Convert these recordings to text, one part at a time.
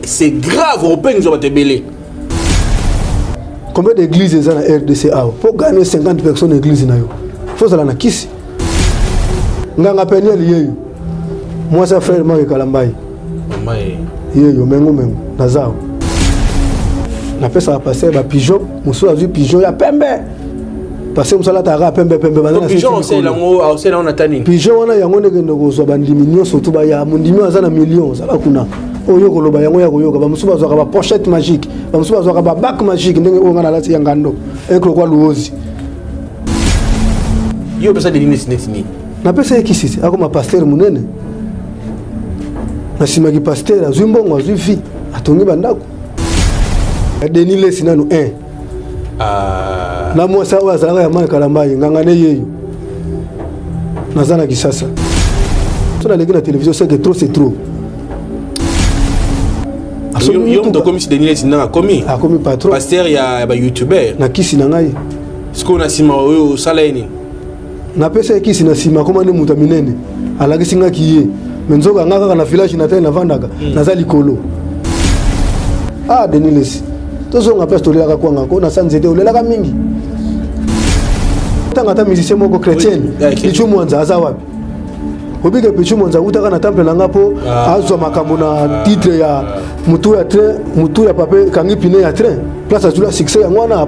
C'est grave, au pays nous te belé. Combien d'églises il y a dans la RDCA? Pour gagner 50 personnes d'église, il faut aller à Kisi. Nganga Peniel lié. Moi ça frère moi Kalambai. Yo mengo Nazao. Na pesa passer ba pigeon, muso a vu pigeon ya pembe. Parce que musala tara pembe banana. Pigeon c'est là on a tani. Pigeon wana yango ne ngendo ko zo ba ndiminion surtout ba ya mundimio azana millions sala kuna. Oyo ko loba yango ya koyoka ba muso ba zo ka ba pochette magique, ba muso ba zo ka ba bac magique ndenge o ngana lati yangando. Ekro kwa luozi. Yo pesa de netini. Na pesa ekisi ako ma pasteur munene. Na sima ki pasteur azwi mbongo azwi fi atongi bandako. Denis Lesinano 1. Na moi ça wa zalaka ya Mike Kalambai ngangane yeyo. Nazana kisasa. Tuna leki na télévision c'est trop. Yo ndo komi si Denis Lesinano komi. A komi patron. Pasteur ya ba YouTuber. Na kisi na ngai. Siko na sima oyo sala eni. Na pesa kisi na sima koma ne muta minene. Alaki singa kiye. Menzoka ngaka na village na tena vandaka. Nazali kolo. Denis Lesinano. Tozo nga peste olelaka kwanga ko na sanzete olelaka mingi. Tanga ta musicien moko chrétien. Pichu Mwanza aza wapi? Obike Pichu Mwanza utaka na temple nanga po azwa makambo na titre ya mutu ya train, mutu ya pape kangi pine ya train. Place azula succès ya ngwana.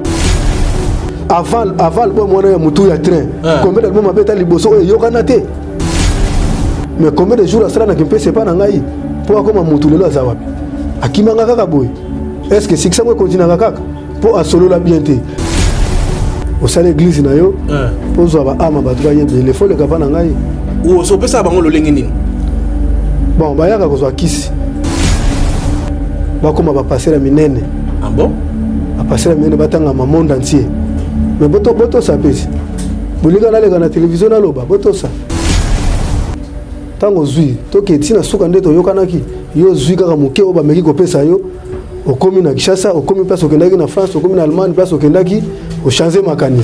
Aval po mwana ya mutu ya train. Combien d'albums mabeta liboso yokana te. Mais combien de jours asala na kimpese pa na ngai po akoma mutu lelo aza wapi? Akimanga kaka boy. Est-ce que si ça continue à kaka pour a solo la bienté au sein l'église na yo pour zo ba ama ba tuba yebe le faut le kapana ngai ou so pesa bango lo lengini bon ba yaka ko zo kisi ba koma ba passer la minene bon a passer la minene batanga ma monde entier mais boto ça pesi bolika na le na télévision na loba boto ça tango zui to ke tina suka ndeto yokanaki yo zui kaka moke o ba meki ko pesa yo au commune à Kinshasa, au commune place au Kendaki en France, au commune Allemagne place au Kendaki, au Chanzé Makani.